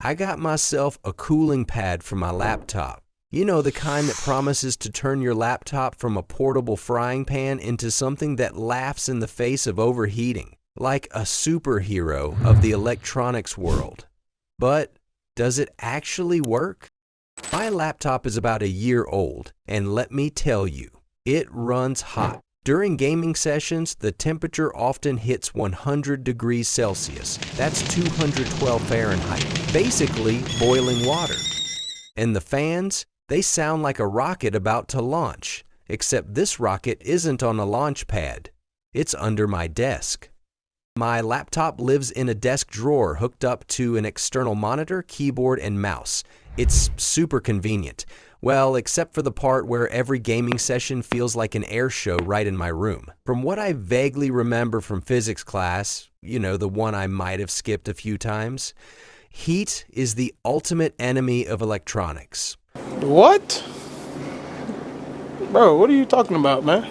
I got myself a cooling pad for my laptop. You know, the kind that promises to turn your laptop from a portable frying pan into something that laughs in the face of overheating, like a superhero of the electronics world. But does it actually work? My laptop is about a year old, and let me tell you, it runs hot. During gaming sessions, the temperature often hits 100 degrees Celsius. That's 212 Fahrenheit, basically boiling water. And the fans, they sound like a rocket about to launch, except this rocket isn't on a launch pad. It's under my desk. My laptop lives in a desk drawer hooked up to an external monitor, keyboard, and mouse. It's super convenient. Well, except for the part where every gaming session feels like an air show right in my room. From what I vaguely remember from physics class, you know, the one I might have skipped a few times, heat is the ultimate enemy of electronics. What? Bro, what are you talking about, man?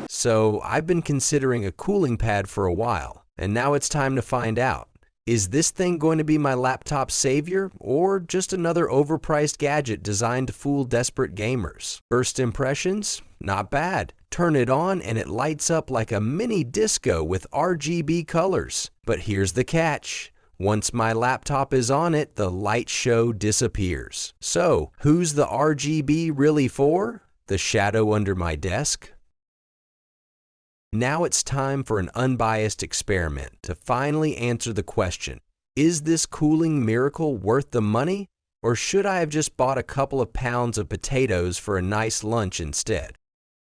So I've been considering a cooling pad for a while, and now it's time to find out. Is this thing going to be my laptop's savior, or just another overpriced gadget designed to fool desperate gamers? First impressions? Not bad. Turn it on and it lights up like a mini disco with RGB colors. But here's the catch. Once my laptop is on it, the light show disappears. So, who's the RGB really for? The shadow under my desk? Now it's time for an unbiased experiment to finally answer the question, is this cooling miracle worth the money, or should I have just bought a couple of pounds of potatoes for a nice lunch instead?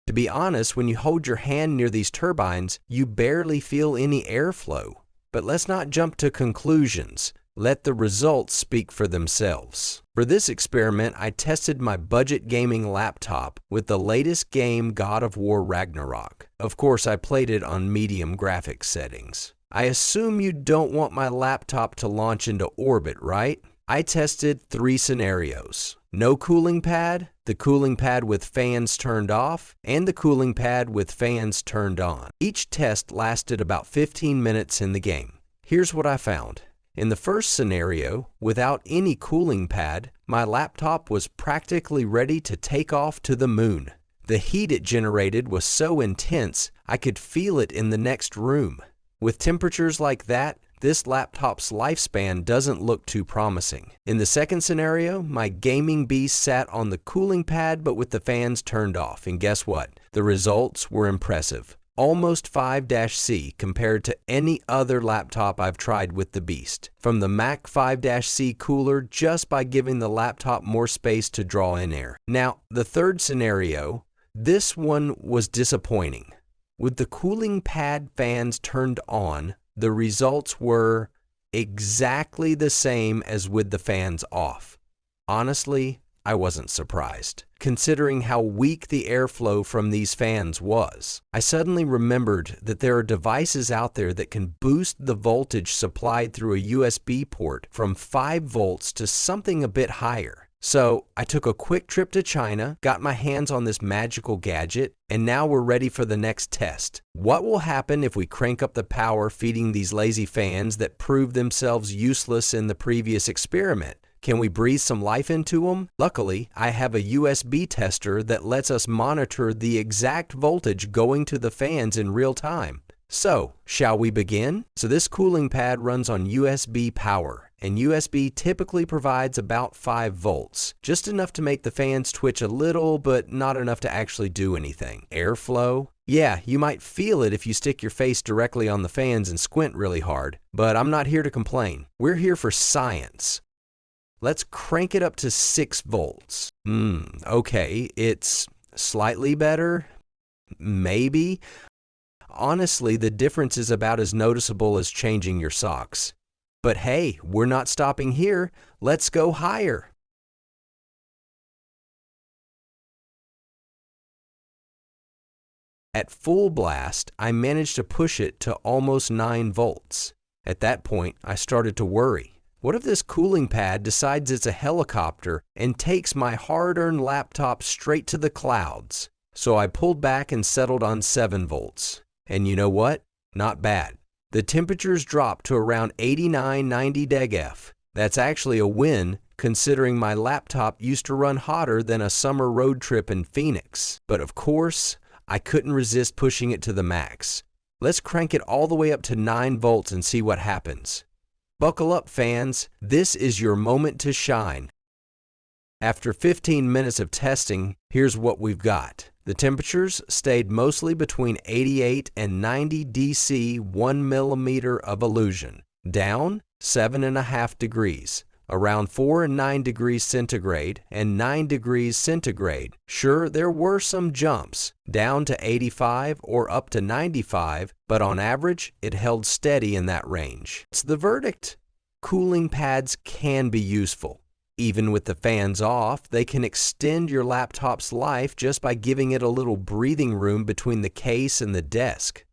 To be honest, when you hold your hand near these turbines, you barely feel any airflow. But let's not jump to conclusions. Let the results speak for themselves. For this experiment, I tested my budget gaming laptop with the latest game, God of War Ragnarok. Of course, I played it on medium graphics settings. I assume you don't want my laptop to launch into orbit, right? I tested 3 scenarios. No cooling pad, the cooling pad with fans turned off, and the cooling pad with fans turned on. Each test lasted about 15 minutes in the game. Here's what I found. In the first scenario, without any cooling pad, my laptop was practically ready to take off to the moon. The heat it generated was so intense, I could feel it in the next room. With temperatures like that, this laptop's lifespan doesn't look too promising. In the second scenario, my gaming beast sat on the cooling pad but with the fans turned off, and guess what? The results were impressive. Almost 5-C compared to any other laptop I've tried with the beast. From the Mac 5-C cooler just by giving the laptop more space to draw in air. Now, the third scenario, this one was disappointing. With the cooling pad fans turned on, the results were exactly the same as with the fans off. Honestly, I wasn't surprised, considering how weak the airflow from these fans was. I suddenly remembered that there are devices out there that can boost the voltage supplied through a USB port from 5 volts to something a bit higher. So I took a quick trip to China, got my hands on this magical gadget, and now we're ready for the next test. What will happen if we crank up the power feeding these lazy fans that proved themselves useless in the previous experiment? Can we breathe some life into them? Luckily, I have a USB tester that lets us monitor the exact voltage going to the fans in real time. So, shall we begin? So this cooling pad runs on USB power, and USB typically provides about 5 volts, just enough to make the fans twitch a little, but not enough to actually do anything. Airflow? Yeah, you might feel it if you stick your face directly on the fans and squint really hard, but I'm not here to complain. We're here for science. Let's crank it up to 6 volts. Okay, it's slightly better? Maybe? Honestly, the difference is about as noticeable as changing your socks. But hey, we're not stopping here. Let's go higher. At full blast, I managed to push it to almost 9 volts. At that point, I started to worry. What if this cooling pad decides it's a helicopter and takes my hard-earned laptop straight to the clouds? So I pulled back and settled on 7 volts. And you know what? Not bad. The temperatures dropped to around 89-90 degF. That's actually a win, considering my laptop used to run hotter than a summer road trip in Phoenix. But of course, I couldn't resist pushing it to the max. Let's crank it all the way up to 9 volts and see what happens. Buckle up, fans. This is your moment to shine. After 15 minutes of testing, here's what we've got. The temperatures stayed mostly between 88 and 90 DC 1 millimeter of illusion. Down 7.5 degrees. Around 4 and 9 degrees centigrade and 9 degrees centigrade. Sure, there were some jumps, down to 85 or up to 95, but on average, it held steady in that range. It's the verdict. Cooling pads can be useful. Even with the fans off, they can extend your laptop's life just by giving it a little breathing room between the case and the desk.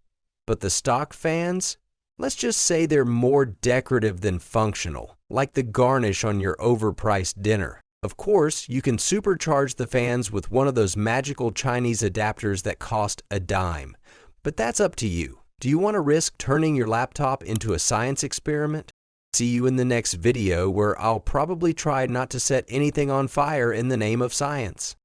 But the stock fans? Let's just say they're more decorative than functional, like the garnish on your overpriced dinner. Of course, you can supercharge the fans with one of those magical Chinese adapters that cost a dime. But that's up to you. Do you want to risk turning your laptop into a science experiment? See you in the next video, where I'll probably try not to set anything on fire in the name of science.